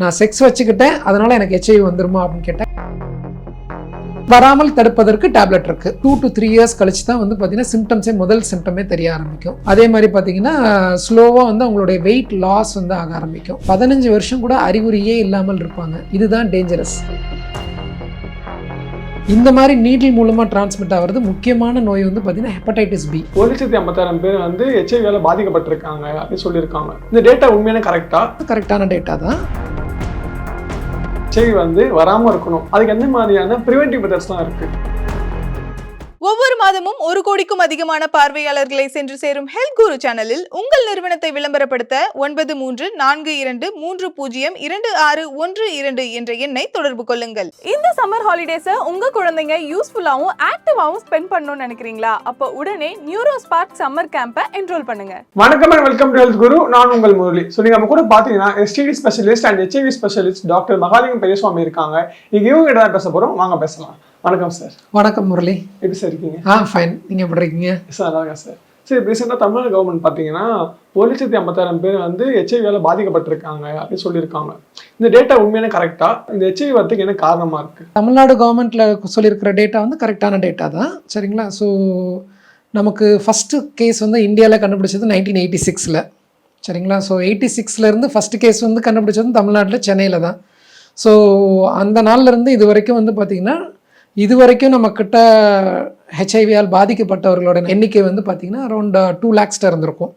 நான் செக்ஸ் வச்சுக்கிட்டேன் அதனால் எனக்கு ஹெச்ஐவி வந்துருமா அப்படின்னு கேட்டேன். வராமல் தடுப்பதற்கு டேப்லெட் இருக்குது. 2 to 3 years கழிச்சு தான் வந்து பார்த்தீங்கன்னா சிம்டம்ஸே முதல் சிம்டமே தெரிய ஆரம்பிக்கும். அதே மாதிரி பார்த்தீங்கன்னா ஸ்லோவாக வந்து அவங்களுடைய வெயிட் லாஸ் வந்து ஆக ஆரம்பிக்கும். 15 வருஷம் கூட அறிகுறியே இல்லாமல் இருப்பாங்க. இதுதான் டேஞ்சரஸ். இந்த மாதிரி நீடில் மூலமாக டிரான்ஸ்மிட் ஆகிறது முக்கியமான நோய் வந்து பார்த்தீங்கன்னா ஹெப்படைட்டிஸ் பி. 1,56,000 பேர் வந்து ஹெச்ஐவியால் பாதிக்கப்பட்டிருக்காங்க அப்படின்னு சொல்லியிருக்காங்க. இந்த டேட்டா உண்மையான கரெக்டான டேட்டா தான். ஹெச்ஐவி வந்து வராமல் இருக்கணும், அதுக்கு எந்த மாதிரியான ப்ரிவென்டிவ் மெத்தட்ஸ்லாம் இருக்குது? ஒவ்வொரு மாதமும் 1 கோடிக்கும் அதிகமான பார்வையாளர்களை சென்று சேரும் ஹெல்த் குரு சேனலில் உங்கள் நிறுவனத்தை விளம்பரப்படுத்த 9342302612 என்ற எண்ணை தொடர்பு கொள்ளுங்கள். இந்த சம்மர் ஹாலிடேஸை உங்க குழந்தைங்க யூஸ்ஃபுல்லாகவும் ஆக்டிவாகவும் ஸ்பெண்ட் பண்ணணும்னு நினைக்கிறீங்களா? அப்போ உடனே நியூரோஸ்பார்க் சம்மர் கேம்பை என்ரோல் பண்ணுங்க. வணக்கம் அண்ட் வெல்கம் டு ஹெல்த் குரு. நான் உங்கள் முரளி. ஸோ நீங்கள் நம்ம கூட பார்த்தீங்கன்னா STD specialist and HIV specialist doctor Mahalingam Periyasamy இருக்காங்க. இவங்க கிட்ட தான் பேச போகிறோம். வாங்க பேசலாம். வணக்கம் சார். வணக்கம் முரளி. எப்படி சார் இருக்கீங்க? ஃபைன். நீங்கள் எப்படி இருக்கீங்க? சார் நல்லா இருக்கேன் சார். சரி, ரீசெண்டாக தமிழ்நாடு கவர்மெண்ட் பார்த்தீங்கன்னா 1,56,000 பேர் வந்து ஹெச்ஐவியால் பாதிக்கப்பட்டிருக்காங்க அப்படின்னு சொல்லியிருக்காங்க. இந்த டேட்டா உண்மையான இந்த ஹெச்ஐவி வரதுக்கு என்ன காரணமாக இருக்குது? தமிழ்நாடு கவர்மெண்ட்டில் சொல்லியிருக்கிற டேட்டா வந்து கரெக்டான டேட்டா தான். சரிங்களா? ஸோ நமக்கு ஃபஸ்ட்டு கேஸ் வந்து இந்தியாவில் கண்டுபிடிச்சது 1986. சரிங்களா? ஸோ 86லேருந்து ஃபஸ்ட்டு கேஸ் வந்து கண்டுபிடிச்சது தமிழ்நாட்டில் சென்னையில் தான். ஸோ அந்த நாள்லேருந்து இது வரைக்கும் வந்து பார்த்திங்கன்னா இது வரைக்கும் நம்மக்கிட்ட ஹெச்ஐவியால் பாதிக்கப்பட்டவர்களோட எண்ணிக்கை வந்து பார்த்திங்கன்னா அரௌண்ட் 2 lakhs இருந்திருக்கும்.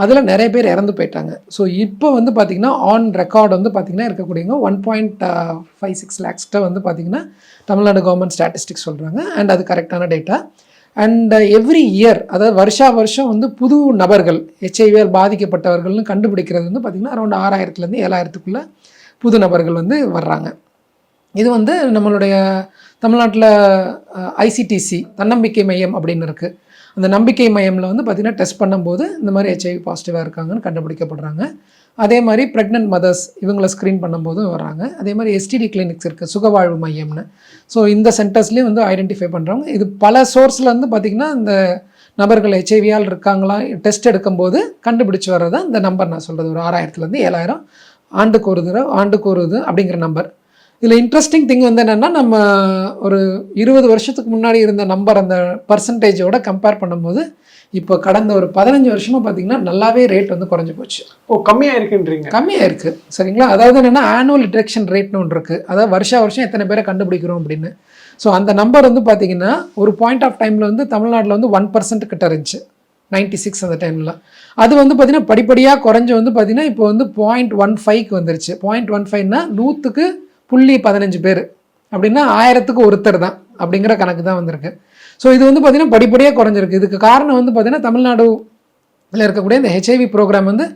அதில் நிறைய பேர் இறந்து போயிட்டாங்க. ஸோ இப்போ வந்து பார்த்திங்கன்னா ஆன் ரெக்கார்டு வந்து பார்த்திங்கன்னா இருக்கக்கூடியவங்க 1.56 lakhs வந்து பார்த்திங்கன்னா தமிழ்நாடு கவர்மெண்ட் ஸ்டாட்டிஸ்டிக்ஸ் சொல்கிறாங்க. அண்ட் அது கரெக்டான டேட்டா. அண்ட் எவ்ரி இயர், அதாவது வருஷம் வந்து புது நபர்கள் ஹெச்ஐவியால் பாதிக்கப்பட்டவர்கள்னு கண்டுபிடிக்கிறது வந்து பார்த்திங்கன்னா அரௌண்ட் 6000லேருந்து 7000க்குள்ளே புது நபர்கள் வந்து வர்றாங்க. இது வந்து நம்மளுடைய தமிழ்நாட்டில் ஐசிடிசி தன்னம்பிக்கை மையம் அப்படின்னு இருக்குது. அந்த நம்பிக்கை மையமில் வந்து பார்த்திங்கன்னா டெஸ்ட் பண்ணும்போது இந்த மாதிரி ஹெச்ஐவி பாசிட்டிவாக இருக்காங்கன்னு கண்டுபிடிக்கப்படுறாங்க. அதே மாதிரி ப்ரெக்னென்ட் மதர்ஸ் இவங்களை ஸ்க்ரீன் பண்ணும்போதும் வராங்க. அதே மாதிரி எஸ்டிடி கிளினிக்ஸ் இருக்குது, சுகவாழ்வு மையம்னு. ஸோ இந்த சென்டர்ஸ்லேயும் வந்து ஐடென்டிஃபை பண்ணுறவங்க. இது பல சோர்ஸில் வந்து பார்த்திங்கன்னா இந்த நபர்கள் ஹெச்ஐவியால் இருக்காங்களா டெஸ்ட் எடுக்கும்போது கண்டுபிடிச்சி வர்றது தான் இந்த நம்பர் நான் சொல்கிறது. ஒரு 6000லேருந்து 7000 ஆண்டுக்கு ஒரு இது அப்படிங்கிற நம்பர். இதில் இன்ட்ரெஸ்டிங் திங் வந்து என்னென்னா, நம்ம ஒரு 20 வருஷத்துக்கு முன்னாடி இருந்த நம்பர் அந்த பர்சன்டேஜோட கம்பேர் பண்ணும்போது இப்போ கடந்த ஒரு 15 வருஷமாக பார்த்திங்கன்னா நல்லாவே ரேட் வந்து குறைஞ்சி போச்சு. கம்மியாக இருக்குன்றீங்க? கம்மியாக இருக்குது. சரிங்களா? அதாவது என்னென்னா ஆனுவல் டிடெக்ஷன் ரேட்னு ஒன்று இருக்குது. அதாவது வருஷம் எத்தனை பேரை கண்டுபிடிக்கிறோம் அப்படின்னு. ஸோ அந்த நம்பர் வந்து பார்த்திங்கன்னா ஒரு பாயிண்ட் ஆஃப் டைமில் வந்து தமிழ்நாட்டில் வந்து 1% கிட்ட இருந்துச்சு 96 அந்த டைமில். அது வந்து பார்த்திங்கன்னா படிப்படியாக குறைஞ்சி வந்து பார்த்திங்கன்னா இப்போ வந்து 0.15க்கு வந்துருச்சு. 0.15னா 100க்கு 0.15 பேர் அப்படின்னா 1000க்கு ஒருத்தர் தான் அப்படிங்கிற கணக்கு தான் வந்திருக்கு. ஸோ இது வந்து பார்த்திங்கன்னா படிப்படியாக குறைஞ்சிருக்கு. இதுக்கு காரணம் வந்து பார்த்திங்கன்னா தமிழ்நாடுல இருக்கக்கூடிய இந்த ஹெச்ஐவி ப்ரோக்ராம் வந்து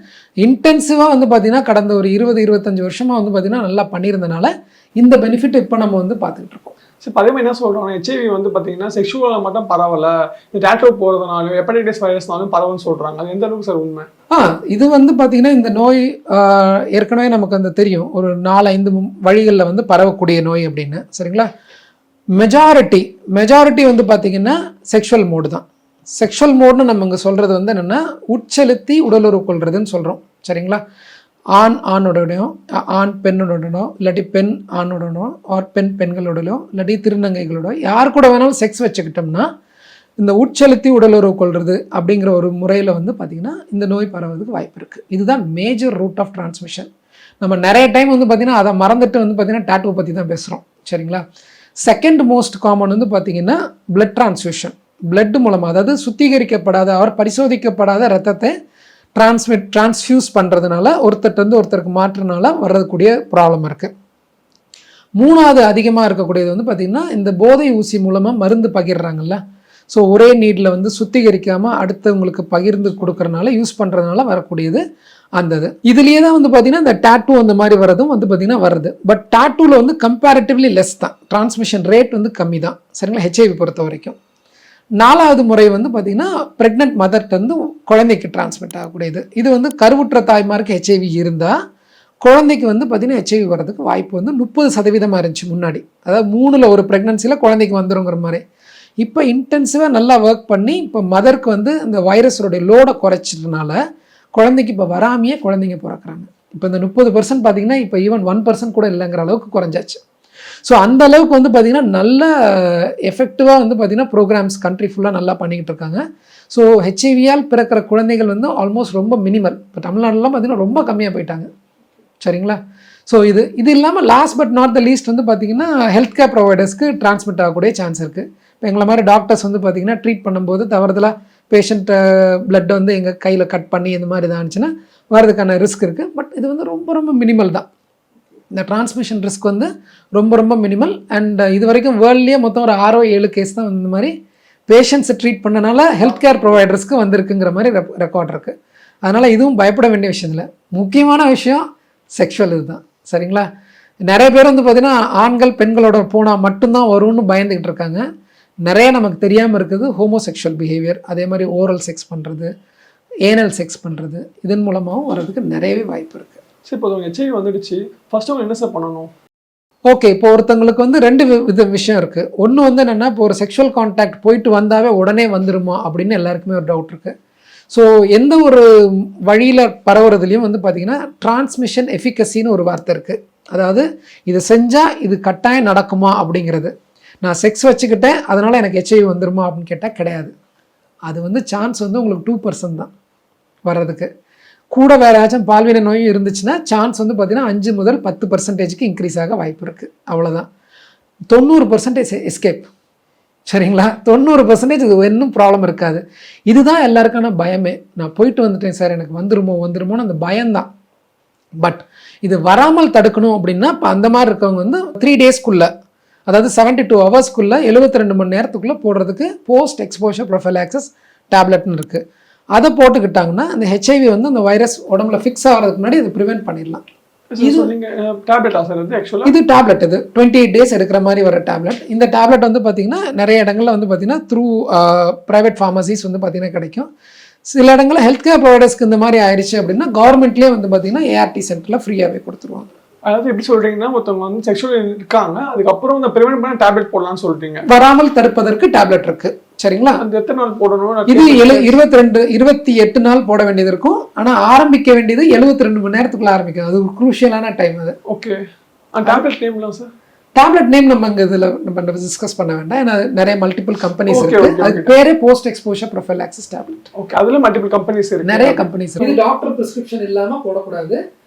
இன்டென்சிவாக வந்து பார்த்திங்கன்னா கடந்த ஒரு 20-25 வருஷமாக வந்து பார்த்திங்கன்னா நல்லா பண்ணியிருந்தனால இந்த பெனிஃபிட் இப்போ நம்ம வந்து பார்த்துக்கிட்டு இருக்கோம். சரி, அதே மாதிரி என்ன சொல்கிறோம், ஹெச்ஐவி வந்து பார்த்தீங்கன்னா செக்ஷுவலாக மட்டும் பரவலை, இந்த டேட்டோ போகிறதுனாலும் ஹெப்படைட்டிஸ் வைரஸ்னாலும் பரவல்னு சொல்கிறாங்க. அது எந்த அளவுக்கு சார் உண்மை? இது வந்து பார்த்திங்கன்னா இந்த நோய் ஏற்கனவே நமக்கு அந்த தெரியும், ஒரு 4-5 வழிகளில் வந்து பரவக்கூடிய நோய் அப்படின்னு. சரிங்களா? மெஜாரிட்டி வந்து பார்த்திங்கன்னா செக்ஷுவல் மோடு தான். செக்ஷுவல் மோடுன்னு நம்ம இங்கே சொல்கிறது வந்து என்னென்னா உட்செலுத்தி உடலுறவு கொள்றதுன்னு சொல்கிறோம். சரிங்களா? ஆணுடனோ ஆண் பெண்ணுடனோ இல்லாட்டி பெண் ஆணுடனோ ஆர் பெண்களோடனோ இல்லாட்டி திருநங்கைகளோட யார் கூட வேணாலும் செக்ஸ் வச்சுக்கிட்டோம்னா இந்த உட்செலுத்தி உடலுறவு கொள்வது அப்படிங்கிற ஒரு முறையில் வந்து பார்த்திங்கன்னா இந்த நோய் பரவதுக்கு வாய்ப்பு இருக்குது. இதுதான் மேஜர் ரூட் ஆஃப் டிரான்ஸ்மிஷன். நம்ம நிறைய டைம் வந்து பார்த்திங்கன்னா அதை மறந்துட்டு வந்து பார்த்திங்கன்னா டாட்டூ பற்றி தான் பேசுகிறோம். சரிங்களா? செகண்ட் மோஸ்ட் காமன் வந்து பார்த்திங்கன்னா பிளட் டிரான்ஸ்ஃபியூஷன். பிளட் மூலமாக, அதாவது சுத்திகரிக்கப்படாத பரிசோதிக்கப்படாத ரத்தத்தை டிரான்ஸ்ஃபியூஸ் பண்ணுறதுனால ஒருத்தருக்கு மாற்றுறதுனால வரக்கூடிய ப்ராப்ளம் இருக்குது. 3வது அதிகமாக இருக்கக்கூடியது வந்து பார்த்திங்கன்னா இந்த போதை ஊசி மூலமாக மருந்து பகிர்றாங்கல்ல. ஸோ ஒரே நீடில் வந்து சுத்திகரிக்காமல் அடுத்தவங்களுக்கு பகிர்ந்து கொடுக்கறதுனால யூஸ் பண்ணுறதுனால வரக்கூடியது அந்த இதுலேயே தான் வந்து பார்த்திங்கன்னா இந்த டாட்டூ அந்த மாதிரி வரதும் வந்து பார்த்திங்கன்னா வருது. பட் டாட்டூவில் வந்து கம்பேரிட்டிவ்லி லெஸ் தான், டிரான்ஸ்மிஷன் ரேட் வந்து கம்மி தான். சரிங்களா? ஹெச்ஐவி பொறுத்த வரைக்கும். 4வது முறை வந்து பார்த்திங்கன்னா ப்ரெக்னென்ட் மதர்கிட்ட குழந்தைக்கு டிரான்ஸ்மிட் ஆகக்கூடியது. இது வந்து கருவுற்ற தாய்மாருக்கு ஹெச்ஐவி இருந்தால் குழந்தைக்கு வந்து பார்த்திங்கன்னா ஹெச்ஐவி வர்றதுக்கு வாய்ப்பு வந்து 30% இருந்துச்சு முன்னாடி. அதாவது 3ல் ஒரு ப்ரெக்னன்சியில் குழந்தைக்கு வந்துருங்கிற மாதிரி. இப்போ இன்டென்சிவாக நல்லா ஒர்க் பண்ணி இப்போ மதருக்கு வந்து இந்த வைரஸோடைய லோடை குறைச்சதுனால குழந்தைக்கு இப்போ வராமையே குழந்தைங்க பிறக்கிறாங்க. இப்போ இந்த 30% பார்த்தீங்கன்னா இப்போ ஈவன் 1% கூட இல்லைங்கிற அளவுக்கு குறைஞ்சாச்சு. ஸோ அந்த அளவுக்கு வந்து பார்த்திங்கன்னா நல்ல எஃபெக்டிவாக வந்து பார்த்திங்கன்னா ப்ரோக்ராம்ஸ் கண்ட்ரி ஃபுல்லாக நல்லா பண்ணிக்கிட்டு இருக்காங்க. ஸோ ஹெச்ஐவியால் பிறக்கிற குழந்தைகள் வந்து ஆல்மோஸ்ட் ரொம்ப மினிமல். இப்போ தமிழ்நாடுலாம் பார்த்திங்கன்னா ரொம்ப கம்மியாக போயிட்டாங்க. சரிங்களா? ஸோ இது இல்லாமல் last but not the least வந்து பார்த்திங்கன்னா ஹெல்த் கேர் ப்ரொவைடர்ஸ்க்கு டிரான்ஸ்மிட் ஆகக்கூடிய சான்ஸ் இருக்குது. இப்போ எங்களை மாதிரி டாக்டர்ஸ் வந்து பார்த்திங்கன்னா ட்ரீட் பண்ணும்போது தவறுதலாக பேஷண்ட் பிளட் வந்து எங்கள் கையில் கட் பண்ணி இந்த மாதிரி தான் இருந்துச்சுன்னா வரதுக்கான ரிஸ்க் இருக்குது. பட் இது வந்து ரொம்ப ரொம்ப மினிமல் தான். இந்த டிரான்ஸ்மிஷன் ரிஸ்க் வந்து ரொம்ப ரொம்ப மினிமல். அண்ட் இது வரைக்கும் வேர்ல்ட்லேயே மொத்தம் ஒரு 6-7 கேஸ் தான் இந்த மாதிரி பேஷண்ட்ஸை ட்ரீட் பண்ணனால ஹெல்த் கேர் ப்ரொவைடர்ஸ்க்கு வந்திருக்குங்கிற மாதிரி ரெக்கார்ட் இருக்குது. அதனால் இதுவும் பயப்பட வேண்டிய விஷயம் இல்லை. முக்கியமான விஷயம் செக்ஷுவல் இதுதான். சரிங்களா? நிறைய பேர் வந்து பார்த்திங்கன்னா ஆண்கள் பெண்களோட போனால் மட்டும்தான் வரும்னு பயந்துக்கிட்டு இருக்காங்க. நிறைய நமக்கு தெரியாமல் இருக்குது ஹோமோசெக்ஷுவல் பிஹேவியர், அதே மாதிரி ஓரல் செக்ஸ் பண்ணுறது, ஏனல் செக்ஸ் பண்ணுறது, இதன் மூலமாகவும் வர்றதுக்கு நிறையவே வாய்ப்பு இருக்குது. சரி, இப்போ ஹெச்ஐவி வந்துடுச்சு, ஃபர்ஸ்ட் அவங்க என்ன சார் பண்ணணும்? ஓகே, இப்போ ஒருத்தவங்களுக்கு வந்து 2 விஷயம் இருக்குது. ஒன்று வந்து என்னென்னா, இப்போ ஒரு செக்ஷுவல் கான்டாக்ட் போயிட்டு வந்தாவே உடனே வந்துடுமா அப்படின்னு எல்லாருக்குமே ஒரு டவுட் இருக்குது. ஸோ எந்த ஒரு வழியில் பரவுறதுலையும் வந்து பார்த்திங்கன்னா டிரான்ஸ்மிஷன் எஃபிகசின்னு ஒரு வார்த்தை இருக்குது. அதாவது இது செஞ்சால் இது கட்டாயம் நடக்குமா அப்படிங்கிறது. நான் செக்ஸ் வச்சுக்கிட்டேன் அதனால் எனக்கு ஹெச்ஐவி வந்துடுமா அப்படின்னு கேட்டால் கிடையாது. அது வந்து சான்ஸ் வந்து உங்களுக்கு 2% தான் வர்றதுக்கு. கூட வேறு ஏதாச்சும் பால்வினை நோயும் இருந்துச்சுன்னா சான்ஸ் வந்து பார்த்திங்கன்னா 5 முதல் 10% இன்க்ரீஸ் ஆக வாய்ப்பு இருக்குது. அவ்வளோதான். 90% எஸ்கேப். சரிங்களா? 90% இது இன்னும் ப்ராப்ளம் இருக்காது. இதுதான் எல்லாருக்கான பயமே. நான் போயிட்டு வந்துட்டேன் சார், எனக்கு வந்துருமோன்னு அந்த பயம்தான். பட் இது வராமல் தடுக்கணும் அப்படின்னா இப்போ அந்த மாதிரி இருக்கவங்க வந்து 3 டேஸ்க்குள்ளே, அதாவது 72 ஹவர்ஸ்க்குள்ளே 72 மணி நேரத்துக்குள்ளே போடுறதுக்கு போஸ்ட் எக்ஸ்போஷர் ப்ரொஃபைலாக்சிஸ் டேப்லெட்னு இருக்குது. அதை போட்டுக்கிட்டாங்கன்னா அந்த ஹெச்ஐவி வந்து அந்த வைரஸ் உடம்புல ஃபிக்ஸ் ஆகிறதுக்கு முன்னாடி அதை ப்ரிவென்ட் பண்ணிடலாம். இது டேப்லெட், இது 28 டேஸ் எடுக்கிற மாதிரி வர டேப்லெட். இந்த டேப்லெட் வந்து பார்த்திங்கன்னா நிறைய இடங்களில் வந்து பார்த்திங்கன்னா த்ரூ ப்ரைவேட் ஃபார்மசிஸ் வந்து பார்த்திங்கன்னா கிடைக்கும். சில இடங்களில் ஹெல்த் கேர் ப்ரொவைடர்ஸ்க்கு இந்த மாதிரி ஆயிடுச்சு அப்படின்னா கவர்மெண்ட்லேயே வந்து பார்த்திங்கன்னா ஏஆர்டி சென்டரில் ஃப்ரீயாகவே கொடுத்துருவாங்க. அதாவது எப்படி சொல்றீங்கன்னா, ஒருத்தவங்க வந்து செக்ஷுவல் இருக்காங்க, அதுக்கப்புறம் இந்த ப்ரிவென்ட் பண்ண டேப்லெட் போடலாம்னு சொல்றீங்க. வராமல் தடுப்பதற்கு டேப்லெட் இருக்கு. சரிங்களா? அந்த எத்தனை நாள் போடணும்? இது 28 நாள் போட வேண்டியது இருக்கும். ஆனா ஆரம்பிக்க வேண்டியது 72 மணி நேரத்துக்குள்ள ஆரம்பிக்கும். அது ஒரு குரூஷியலான டைம் அது. ஓகே. டேப்லெட் நேம்லாம் சார்? டேப்லெட் நேம் நம்ம இங்க இதுல நம்ம டிஸ்கஸ் பண்ண வேண்டாம். ஏன்னா நிறைய மல்டிபிள் கம்பெனிஸ் இருக்கு. அது பேரே post exposure prophylaxis tablet. Okay. அதுல மல்டிபிள் கம்பெனிஸ் இருக்கு. நிறைய கம்பெனிஸ் இருக்கு. இது டாக்டர் பிரிஸ்கிரிப்ஷன் இல்லாம போடக்கூடாது.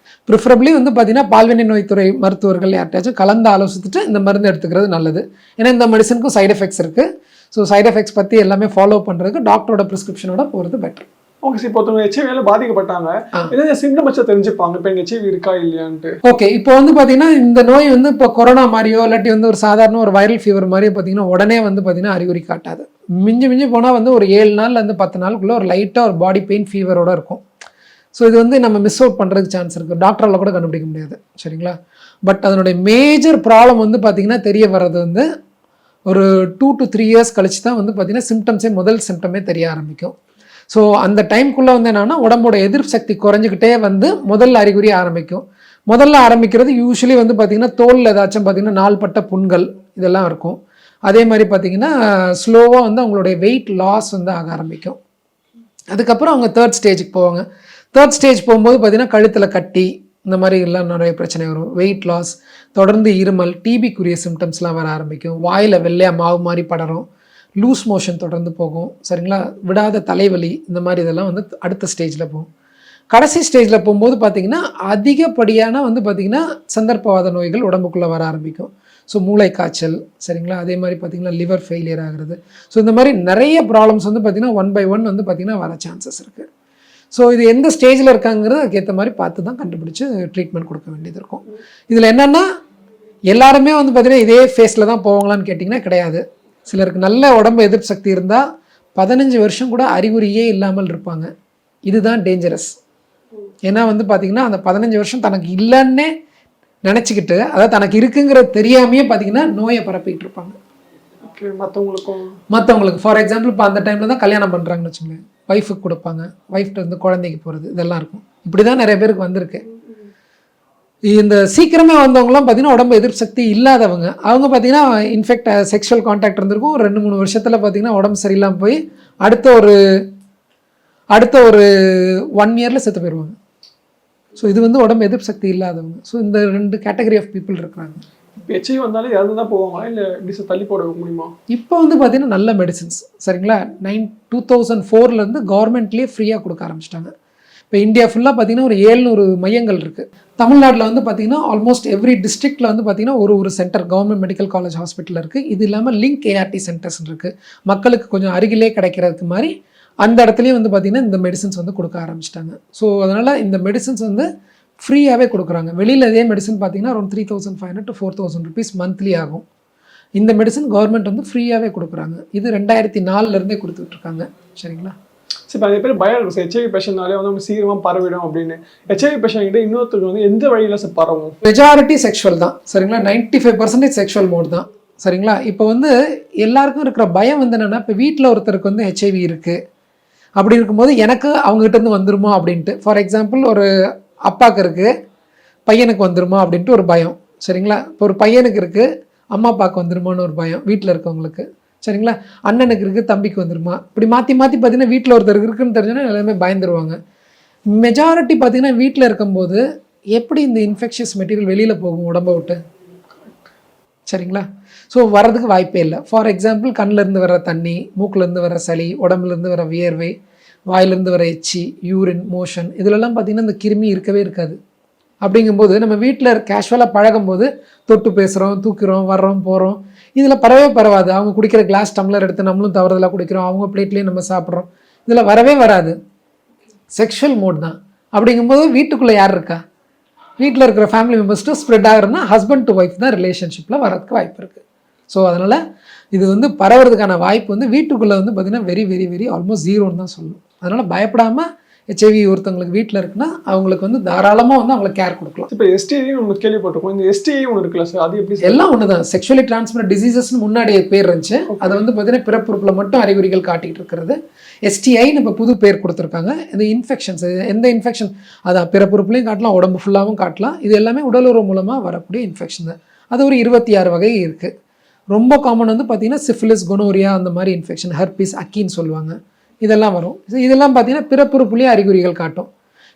ப்ரிஃபரபிளி வந்து பார்த்தீங்கன்னா பால்வினை நோய்த்துறை மருத்துவர்கள் யார்ட்டாச்சும் கலந்து ஆலோசித்துட்டு இந்த மருந்து எடுத்துக்கிறது நல்லது. ஏன்னா இந்த மெடிசனுக்கும் சைடு எஃபெக்ட்ஸ் இருக்குது. ஸோ சைடு எஃபெக்ட்ஸ் பற்றி எல்லாமே ஃபாலோ பண்ணுறதுக்கு டாக்டரோட ப்ரிஸ்கிரிப்ஷனோட போகிறது பெட்டர். ஓகே சார், இப்போ ஒருத்தவங்க ஹெச்ஐவியால பாதிக்கப்பட்டாங்க, ஏதாவது சிம்டம்ஸ் தெரிஞ்சுப்பாங்க இப்போ எனக்கு ஹெச்ஐவி இருக்கா இல்லையான்ட்டு? ஓகே, இப்போ வந்து பார்த்தீங்கன்னா இந்த நோய் வந்து இப்போ கொரோனா மாதிரியோ இல்லாட்டி வந்து ஒரு சாதாரண ஒரு வைரல் ஃபீவர் மாதிரியோ பார்த்தீங்கன்னா உடனே வந்து பார்த்தீங்கன்னா அறிகுறி காட்டாது. மிஞ்சி போனால் வந்து ஒரு 7 நாள்லேருந்து 10 நாளுக்குள்ளே ஒரு லைட்டாக ஒரு பாடி பெயின் ஃபீவரோட இருக்கும். ஸோ இது வந்து நம்ம மிஸ் அவுட் பண்ணுறதுக்கு சான்ஸ் இருக்குது. டாக்டரால் கூட கண்டுபிடிக்க முடியாது. சரிங்களா? பட் அதனுடைய மேஜர் ப்ராப்ளம் வந்து பார்த்திங்கன்னா தெரிய வர்றது வந்து ஒரு 2 to 3 இயர்ஸ் கழிச்சு தான் வந்து பார்த்திங்கன்னா முதல் சிம்டமே தெரிய ஆரம்பிக்கும். ஸோ அந்த டைம்குள்ளே வந்து என்னென்னா உடம்போட எதிர்ப்பு சக்தி குறைஞ்சிக்கிட்டே வந்து முதல் அறிகுறி ஆரம்பிக்கும். முதல்ல ஆரம்பிக்கிறது யூஸ்வலி வந்து பார்த்திங்கன்னா தோலில் ஏதாச்சும் பார்த்திங்கன்னா நாள்பட்ட புண்கள் இதெல்லாம் இருக்கும். அதே மாதிரி பார்த்திங்கன்னா ஸ்லோவாக வந்து அவங்களுடைய வெயிட் லாஸ் வந்து ஆக ஆரம்பிக்கும். அதுக்கப்புறம் அவங்க 3rd ஸ்டேஜுக்கு போவாங்க. 3rd ஸ்டேஜ் போகும்போது பார்த்திங்கன்னா கழுத்தில் கட்டி இந்த மாதிரி எல்லாம் நிறைய பிரச்சனை வரும். வெயிட் லாஸ், தொடர்ந்து இருமல், டிபிக்குரிய சிம்டம்ஸ்லாம் வர ஆரம்பிக்கும். வாயில் வெள்ளையாக மாவு மாதிரி படரும், லூஸ் மோஷன் தொடர்ந்து போகும். சரிங்களா? விடாத தலைவலி, இந்த மாதிரி இதெல்லாம் வந்து அடுத்த ஸ்டேஜில் போகும். கடைசி ஸ்டேஜில் போகும்போது பார்த்திங்கன்னா அதிகப்படியான வந்து பார்த்திங்கன்னா சந்தர்ப்பவாத நோய்கள் உடம்புக்குள்ளே வர ஆரம்பிக்கும். ஸோ மூளை காய்ச்சல், சரிங்களா? அதே மாதிரி பார்த்திங்கன்னா லிவர் ஃபெயிலியர் ஆகிறது. ஸோ இந்த மாதிரி நிறைய ப்ராப்ளம்ஸ் வந்து பார்த்திங்கன்னா 1 by 1 வந்து பார்த்திங்கன்னா வர சான்சஸ் இருக்குது. ஸோ இது எந்த ஸ்டேஜில் இருக்காங்கிறது அதுக்கேற்ற மாதிரி பார்த்து தான் கண்டுபிடிச்சி ட்ரீட்மெண்ட் கொடுக்க வேண்டியது இருக்கும். இதில் என்னென்னா எல்லாருமே வந்து பார்த்திங்கன்னா இதே ஃபேஸில் தான் போவாங்களான்னு கேட்டிங்கன்னா கிடையாது. சிலருக்கு நல்ல உடம்பு எதிர்ப்பு சக்தி இருந்தால் 15 வருஷம் கூட அறிகுறியே இல்லாமல் இருப்பாங்க. இதுதான் டேஞ்சரஸ். ஏன்னா வந்து பார்த்திங்கன்னா அந்த 15 வருஷம் தனக்கு இல்லைன்னே நினச்சிக்கிட்டு, அதாவது தனக்கு இருக்குங்கிறது தெரியாமையே பார்த்திங்கன்னா நோயை பரப்பிக்கிட்டு இருப்பாங்க. மற்றவங்களுக்கு ஃபார் எக்ஸாம்பிள் இப்போ அந்த டைமில் தான் கல்யாணம் பண்ணுறாங்கன்னு வச்சுக்கோங்களேன், ஒய்ஃபுக்கு கொடுப்பாங்க, ஒய்ஃப்ட்டு வந்து குழந்தைக்கு போகிறது, இதெல்லாம் இருக்கும். இப்படி தான் நிறைய பேருக்கு வந்திருக்கு. இந்த சீக்கிரமே வந்தவங்களாம் பார்த்திங்கன்னா உடம்பு எதிர்ப்பு சக்தி இல்லாதவங்க, அவங்க பார்த்திங்கன்னா இன்ஃபெக்ட் செக்ஷுவல் கான்டாக்ட் இருந்திருக்கும். ஒரு 2-3 வருஷத்தில் பார்த்திங்கன்னா உடம்பு சரியில்லாமல் போய் அடுத்த ஒரு 1 இயரில் செத்து போயிடுவாங்க. ஸோ இது வந்து உடம்பு எதிர்ப்பு சக்தி இல்லாதவங்க. ஸோ இந்த 2 கேட்டகரி ஆஃப் பீப்புள் இருக்கிறாங்க. இப்போ ஹெச்ஐவி வந்தாலே இறந்து தான் போவாங்களா இல்லை எப்படி சார் தள்ளி போட முடியுமா? இப்போ வந்து பார்த்தீங்கன்னா நல்ல மெடிசின்ஸ் சரிங்களா 2004 கவர்மெண்ட்லேயே ஃப்ரீயாக கொடுக்க ஆரம்பிச்சிட்டாங்க. இப்போ இந்தியா ஃபுல்லாக பார்த்தீங்கன்னா ஒரு 700 மையங்கள் இருக்குது. தமிழ்நாட்டில் வந்து பார்த்தீங்கன்னா ஆல்மோஸ்ட் எவ்ரி டிஸ்ட்ரிக்டில் வந்து பார்த்தீங்கன்னா ஒரு centre government medical college hospital இருக்குது. இது இல்லாமல் லிங்க் ஏஆர்டி சென்டர்ஸ் இருக்குது. மக்களுக்கு கொஞ்சம் அருகிலே கிடைக்கிறதுக்கு மாதிரி அந்த இடத்துலையும் வந்து பார்த்திங்கன்னா இந்த மெடிசன்ஸ் வந்து கொடுக்க ஆரம்பிச்சிட்டாங்க. ஸோ அதனால் இந்த மெடிசன்ஸ் வந்து ஃப்ரீயாகவே கொடுக்குறாங்க. வெளியில் இதே மெடிசன் பார்த்திங்கன்னா அரௌண்ட் 3500 to 4000 rupees மந்த்லி ஆகும். இந்த மெடிசன் கவர்மெண்ட் வந்து ஃப்ரீயாகவே கொடுக்குறாங்க. இது 2004 கொடுத்துட்ருக்காங்க சரிங்களா. சரி, இப்போ நிறைய பேர் பயம் இருக்கும் சார் ஹெச்ஐவி பேஷண்ட்னாலே வந்து நம்ம சீக்கிரமாக பரவிடும் அப்படின்னு. ஹெச்ஐவி பேஷண்ட் கிட்ட இன்னொருத்தருக்கு வந்து எந்த வழியில் சார் பரவும்? மெஜாரிட்டி செக்ஷுவல் தான் சரிங்களா. 95% செக்ஷுவல் மோட் தான் சரிங்களா. இப்போ வந்து எல்லாருக்கும் இருக்கிற பயம் வந்து என்னென்னா, இப்போ வீட்டில் ஒருத்தருக்கு வந்து ஹெச்ஐவி இருக்குது அப்படி இருக்கும்போது எனக்கு அவங்ககிட்டருந்து வந்துருமா அப்படின்ட்டு. ஃபார் எக்ஸாம்பிள் ஒரு அப்பாவுக்கு இருக்குது பையனுக்கு வந்துருமா அப்படின்ட்டு ஒரு பயம் சரிங்களா. இப்போ ஒரு பையனுக்கு இருக்குது அம்மா அப்பாவுக்கு வந்துருமான்னு ஒரு பயம் வீட்டில் இருக்கவங்களுக்கு சரிங்களா. அண்ணனுக்கு இருக்குது தம்பிக்கு வந்துருமா, இப்படி மாற்றி மாற்றி பார்த்தீங்கன்னா வீட்டில் ஒருத்தருக்கு இருக்குன்னு தெரிஞ்சோன்னா எல்லாமே பயந்துருவாங்க. மெஜாரிட்டி பார்த்தீங்கன்னா வீட்டில் இருக்கும்போது எப்படி இந்த இன்ஃபெக்ஷியஸ் மெட்டீரியல் வெளியில் போகும் உடம்பை விட்டு சரிங்களா. ஸோ வர்றதுக்கு வாய்ப்பே இல்லை. ஃபார் எக்ஸாம்பிள் கண்ணிலேருந்து வர தண்ணி, மூக்கிலேருந்து வர சளி, உடம்புலேருந்து வர வியர்வை, வாயிலேருந்து வர எச்சி, யூரின், மோஷன், இதிலெல்லாம் பார்த்திங்கன்னா இந்த கிருமி இருக்கவே இருக்காது. அப்படிங்கும்போது நம்ம வீட்டில் கேஷுவலாக பழகும்போது தொட்டு பேசுகிறோம், தூக்கிறோம், வர்றோம், போகிறோம், இதில் பரவே பரவாது. அவங்க குடிக்கிற கிளாஸ் டம்ளர் எடுத்து நம்மளும் தவறுதலாக குடிக்கிறோம், அவங்க பிளேட்லேயும் நம்ம சாப்பிட்றோம், இதில் வரவே வராது. செக்ஷுவல் மோட் தான். அப்படிங்கும்போது வீட்டுக்குள்ளே யார் இருக்கா? வீட்டில் இருக்கிற ஃபேமிலி மெம்பர்ஸ்ட்டு ஸ்ப்ரெட் ஆகிறதுனா ஹஸ்பண்ட் டு ஒய்ஃப் தான் ரிலேஷன்ஷிப்பில் வரதுக்கு வாய்ப்பு இருக்குது. ஸோ அதனால் இது வந்து பரவுறதுக்கான வாய்ப்பு வந்து வீட்டுக்குள்ளே வந்து பார்த்திங்கன்னா வெரி வெரி வெரி ஆல்மோஸ்ட் 0ன்னு தான் சொல்லணும். அதனால் பயப்படாமல் ஹெச்ஐவி ஒருத்தவங்களுக்கு வீட்டில் இருக்குன்னா அவங்களுக்கு வந்து தாராளமாக வந்து அவங்களுக்கு கேர் கொடுக்கலாம். இப்போ எஸ்டிஐ ஒன்று கேள்விப்பட்டிருக்கோம், இந்த எஸ்டிஐ ஒன்று இருக்குல்ல சார், அது எப்படி? எல்லாம் ஒன்று தான். செக்ஷுவலி டிரான்ஸ்மிட் டிசீசஸ்னு முன்னாடி பேர் இருந்துச்சு. அதை வந்து பார்த்தீங்கன்னா பிறப்புறுப்பில் மட்டும் அறிகுறிகள் காட்டிகிட்டு இருக்கிறது. எஸ்டிஐன்னு இப்போ புது பேர் கொடுத்துருக்காங்க. இந்த இன்ஃபெக்ஷன்ஸ் எந்த இன்ஃபெக்ஷன் அதான் பிறப்புறுப்புலையும் காட்டலாம், உடம்பு ஃபுல்லாகவும் காட்டலாம். இது எல்லாமே உடலுறவு மூலமாக வரக்கூடிய இன்ஃபெக்ஷன் தான். அது ஒரு 26 வகை இருக்குது. ரொம்ப காமன் வந்து பார்த்திங்கன்னா சிஃபிலிஸ், கொனோரியா, அந்த மாதிரி இன்ஃபெக்ஷன், ஹெர்பிஸ், அக்கின்னு சொல்லுவாங்க, இதெல்லாம் வரும். இதெல்லாம் பார்த்திங்கன்னா பிறப்புறுப்புலேயே அறிகுறிகள் காட்டும்.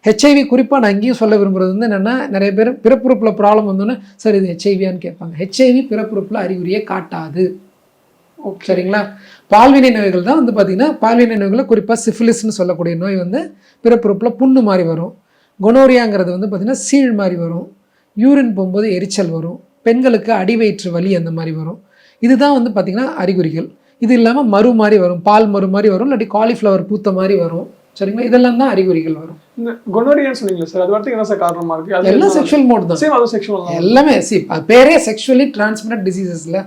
ஹெச்ஐவி குறிப்பாக நான் இங்கேயும் சொல்ல விரும்புகிறது வந்து என்னென்னா, நிறைய பேர் பிறப்புறுப்பில் ப்ராப்ளம் வந்தோன்னே சார் இது ஹெச்ஐவியான்னு கேட்பாங்க. ஹெச்ஐவி பிறப்புறுப்பில் அறிகுறியே காட்டாது சரிங்களா. பால்வினை நோய்கள் தான் வந்து பார்த்திங்கன்னா பால்வினை நோய்களில் குறிப்பாக சிஃபிலிஸ்ன்னு சொல்லக்கூடிய நோய் வந்து பிறப்புறுப்பில் புண்ணு மாதிரி வரும். கொனோரியாங்கிறது வந்து பார்த்திங்கன்னா சீழ் மாதிரி வரும். யூரின் போகும்போது எரிச்சல் வரும். பெண்களுக்கு அடிவயிற்று வலி அந்த மாதிரி வரும். இதுதான் வந்து பார்த்திங்கன்னா அறிகுறிகள். இது இல்லாமல் மறு மாதிரி வரும், பால் மறு மாதிரி வரும், இல்லாட்டி காலிஃப்ளவர் பூத்த மாதிரி வரும் சரிங்களா. இதெல்லாம் தான் அறிகுறிகள் வரும். இந்த கொனோரியான்னு சொன்னீங்களா சார், அது வரதுக்கு என்ன சார் காரணமாக இருக்குது? எல்லாம் செக்ஷுவல் மோட் தான். சேம் அதுவும் செக்ஷுவல் எல்லாமே பேரே செக்ஷுவலி டிரான்ஸ்மிட்டட் டிசீசஸ்ல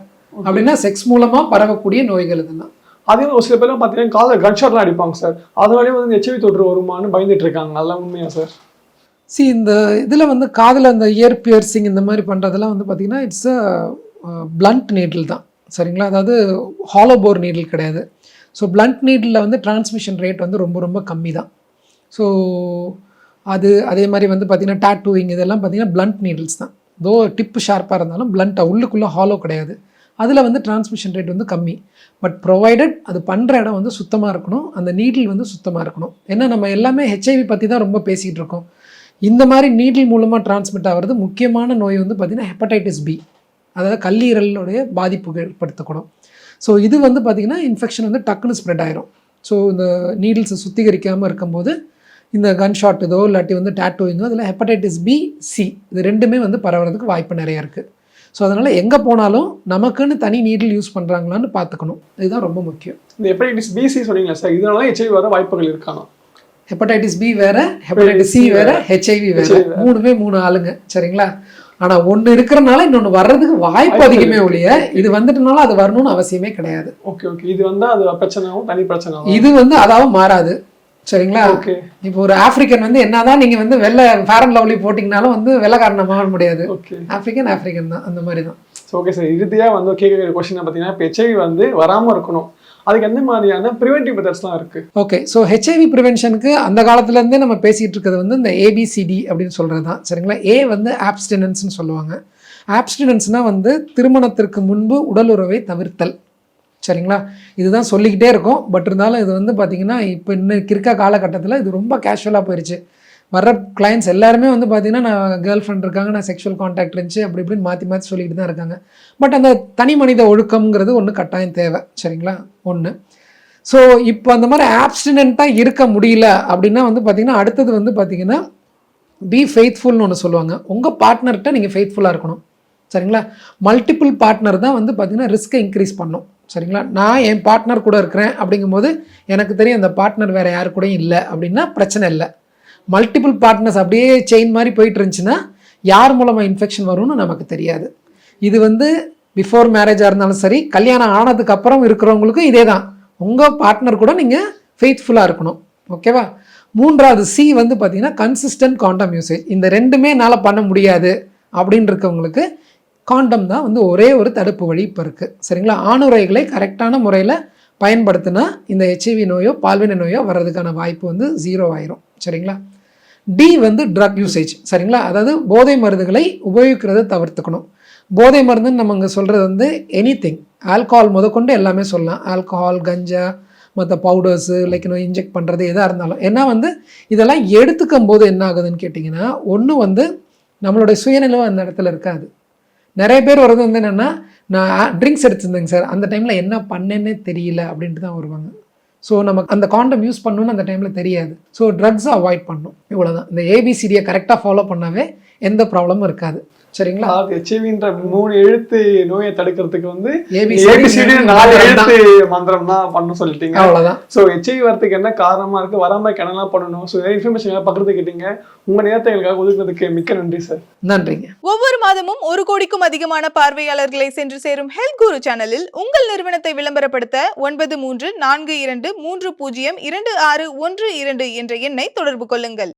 அப்படின்னா செக்ஸ் மூலமாக பரவக்கூடிய நோய்கள் இதெல்லாம். அதே ஒரு சில பேர்லாம் பார்த்தீங்கன்னா காலில் கன்ஷாட்லாம் அடிப்பாங்க சார், அதனாலேயே வந்து ஹெச்ஐவி தொற்று வருமானு பயந்துட்டு இருக்காங்க. அதெல்லாம் உண்மையா சார்? இந்த இதில் வந்து காதில் அந்த இயர் பியர்சிங் இந்த மாதிரி பண்ணுறதெல்லாம் வந்து பார்த்திங்கன்னா இட்ஸ் அ பிளண்ட் நீடில் தான் சரிங்களா. அதாவது ஹாலோ போர் நீடில் கிடையாது. ஸோ பிளண்ட் நீடில் வந்து டிரான்ஸ்மிஷன் ரேட் வந்து ரொம்ப ரொம்ப கம்மி தான். ஸோ அது அதே மாதிரி வந்து பார்த்திங்கன்னா டாட்டூவிங் இதெல்லாம் பார்த்திங்கன்னா பிளண்ட் நீடில்ஸ் தான். தோ டிப்பு ஷார்ப்பாக இருந்தாலும் பிளண்ட்டாக உள்ளுக்குள்ளே ஹாலோ கிடையாது. அதில் வந்து டிரான்ஸ்மிஷன் ரேட் வந்து கம்மி. பட் ப்ரொவைடட் அது பண்ணுற இடம் வந்து சுத்தமாக இருக்கணும், அந்த நீடில் வந்து சுத்தமாக இருக்கணும். ஏன்னா நம்ம எல்லாமே ஹெச்ஐவி பற்றி தான் ரொம்ப பேசிகிட்டு இருக்கோம். இந்த மாதிரி நீடில் மூலமாக டிரான்ஸ்மிட் ஆகிறது முக்கியமான நோய் வந்து பார்த்திங்கன்னா ஹெப்படைட்டிஸ் பி, அதாவது கல்லீரலுடைய பாதிப்புகள் ஏற்படுத்தக்கூடும். ஸோ இது வந்து பார்த்திங்கன்னா இன்ஃபெக்ஷன் வந்து டக்குன்னு ஸ்ப்ரெட் ஆயிரும். ஸோ இந்த நீடில்ஸை சுத்திகரிக்காமல் இருக்கும்போது இந்த கன்ஷாட் இதோ இல்லாட்டி வந்து டாட்டூவிங்கோ அதில் ஹெப்படைட்டிஸ் பி, சி இது ரெண்டுமே வந்து பரவுறதுக்கு வாய்ப்பு நிறையா இருக்குது. ஸோ அதனால் எங்கே போனாலும் நமக்குன்னு தனி நீடில் யூஸ் பண்ணுறாங்களான்னு பார்த்துக்கணும். இதுதான் ரொம்ப முக்கியம். இந்த ஹெப்படைட்டிஸ் பிசி சொன்னீங்களா சார், இதனால ஹெச்ஐவி வர வாய்ப்புகள் இருக்கானா? ஹெப்படைட்டிஸ் பி வேறு, ஹெப்படைட்டிஸ் சி வேறு, ஹெச்ஐவி வேறு, மூணுமே 3 ஆளுங்க சரிங்களா. ஆனால் ஒன்று இருக்கிறனால இன்னொன்று வர்றதுக்கு வாய்ப்பு அதிகமே ஒழிய இது வந்துட்டனால அது வரணும்னு அவசியமே கிடையாது. ஓகே ஓகே, இது வந்தால் அது பிரச்சனையும் தனி பிரச்சனை, இது வந்து அதாவது மாறாது சரிங்களா. ஓகே, இப்போ ஒரு ஆப்பிரிக்கன் வந்து என்னதான் நீங்கள் வந்து வெள்ளை ஃபேர் அண்ட் லவ்லி போட்டிங்கனாலும் வந்து வெள்ளைக்காரனை மாற முடியாது. ஓகே, ஆப்பிரிக்கன் தான், அந்த மாதிரி தான். ஓகே சார், இறுதியாக வந்து கேட்குற கொஸ்டின் பார்த்தீங்கன்னா இப்போ ஹெச்ஐவி வந்து வராமல் இருக்கணும், அதுக்கு எந்த மாதிரியான ப்ரிவென்டிவ் மெத்தட்ஸ்லாம் இருக்குது? ஓகே, ஸோ ஹெச்ஐவி ப்ரிவென்ஷனுக்கு அந்த காலத்துலேருந்தே நம்ம பேசிகிட்டு இருக்கிறது வந்து இந்த ஏபிசிடி அப்படின்னு சொல்கிறது தான் சரிங்களா. ஏ வந்து ஆப்ஸ்டினன்ஸ்னு சொல்லுவாங்க. ஆப்ஸ்டினன்ஸ்னால் வந்து திருமணத்திற்கு முன்பு உடலுறவை தவிர்த்தல் சரிங்களா. இதுதான் சொல்லிக்கிட்டே இருக்கும். பட் இருந்தாலும் இது வந்து பார்த்திங்கன்னா இப்போ இன்னைக்கு இருக்க காலகட்டத்தில் இது ரொம்ப கேஷுவலாக போயிடுச்சு. வர்ற கிளைண்ட்ஸ் எல்லாருமே வந்து பார்த்தீங்கன்னா நான் கேர்ள் ஃப்ரெண்ட் இருக்காங்க, நான் செக்ஷுவல் கான்டாக்ட் இருந்துச்சு அப்படி இப்படின்னு மாற்றி மாற்றி சொல்லிட்டு தான் இருக்காங்க. பட் அந்த தனி மனித ஒழுக்கம்ங்கிறது ஒன்று கட்டாயம் தேவை. சரிங்களா? ஒன்று. ஸோ இப்போ அந்த மாதிரி ஆப்ஸ்டினெண்ட்டாக இருக்க முடியல அப்படின்னா வந்து பார்த்திங்கன்னா அடுத்தது வந்து பார்த்திங்கன்னா பி ஃபெய்த்ஃபுல்னு ஒன்று சொல்லுவாங்க. உங்கள் பார்ட்னர்கிட்ட நீங்கள் ஃபெய்த்ஃபுல்லாக இருக்கணும். சரிங்களா? மல்டிபிள் பார்ட்னர் தான் வந்து பார்த்திங்கன்னா ரிஸ்க்கை இன்க்ரீஸ் பண்ணும். சரிங்களா? நான் என் பார்ட்னர் கூட இருக்கிறேன் அப்படிங்கும்போது எனக்கு தெரியும் அந்த பார்ட்னர் வேறு யாரு கூடயும் இல்லை அப்படின்னா பிரச்சனை இல்லை. மல்டிபிள் பார்ட்னர்ஸ் அப்படியே செயின் மாதிரி போயிட்டு இருந்துச்சுன்னா யார் மூலமாக இன்ஃபெக்ஷன் வரும்னு நமக்கு தெரியாது. இது வந்து பிஃபோர் மேரேஜாக இருந்தாலும் சரி, கல்யாணம் ஆனதுக்கு அப்புறம் இருக்கிறவங்களுக்கும் இதே தான். உங்கள் பார்ட்னர் கூட நீங்கள் ஃபெய்த்ஃபுல்லாக இருக்கணும். ஓகேவா? மூன்றாவது சி வந்து பார்த்திங்கன்னா கன்சிஸ்டன்ட் காண்டம் யூசேஜ். இந்த ரெண்டுமே என்னால் பண்ண முடியாது அப்படின்னு இருக்கவங்களுக்கு காண்டம் தான் வந்து ஒரே ஒரு தடுப்பு வழி இப்போ இருக்குது. சரிங்களா? ஆணுறைகளை கரெக்டான முறையில் பயன்படுத்தினா இந்த ஹெச்ஐவி நோயோ பால்வினை நோயோ வர்றதுக்கான வாய்ப்பு வந்து 0 ஆயிரும். சரிங்களா? டி வந்து ட்ரக் யூசேஜ். சரிங்களா? அதாவது போதை மருந்துகளை உபயோகிக்கிறத தவிர்த்துக்கணும். போதை மருந்துன்னு நம்ம இங்கே சொல்கிறது வந்து எனிதிங், ஆல்கஹால் முதற்கொண்டு எல்லாமே சொல்லலாம். ஆல்கஹால், கஞ்சா, மற்ற பவுடர்ஸு, லைக் இன்ஜெக்ட் பண்ணுறது எதாக இருந்தாலும். ஏன்னா வந்து இதெல்லாம் எடுத்துக்கும் போது என்ன ஆகுதுன்னு கேட்டிங்கன்னா, ஒன்று வந்து நம்மளுடைய சுயநிலை அந்த இடத்துல இருக்காது. நிறைய பேர் வர்றது வந்து என்னென்னா, நான் ட்ரிங்க்ஸ் எடுத்துருந்தேங்க சார், அந்த டைமில் என்ன பண்ணேன்னே தெரியல அப்படின்ட்டு தான் வருவாங்க. ஸோ நமக்கு அந்த காண்டம் யூஸ் பண்ணணும்னு அந்த டைமில் தெரியாது. ஸோ ட்ரக்ஸை அவாய்ட் பண்ணணும். இவ்வளோதான். இந்த ஏபிசிடியை கரெக்டாக ஃபாலோ பண்ணாவே எந்த ப்ராப்ளமும் இருக்காது. சரிங்களா? ஹெச்ஐவின்ற 3 எழுத்து நோயை தடுக்கிறதுக்கு வந்து ABCD 4 எழுத்து மந்திரம் தான் பண்ண சொல்லிட்டீங்க. அவ்வளோதான். ஸோ ஹெச்ஐவி வரதுக்கு என்ன காரணமா இருக்கு, வராம என்னெல்லாம் பண்ணணும், ஸோ இன்ஃபர்மேஷன் பக்கத்து கேட்டீங்க. உங்க நேரத்தை எங்களுக்காக ஒதுக்குறதுக்கு மிக்க நன்றி சார். நன்றிங்க. ஒவ்வொரு மாதமும் 1 கோடிக்கும் அதிகமான பார்வையாளர்களை சென்று சேரும் ஹெல்த் குரு சேனலில் உங்கள் நிறுவனத்தை விளம்பரப்படுத்த 9342302612 என்ற எண்ணை தொடர்பு கொள்ளுங்கள்.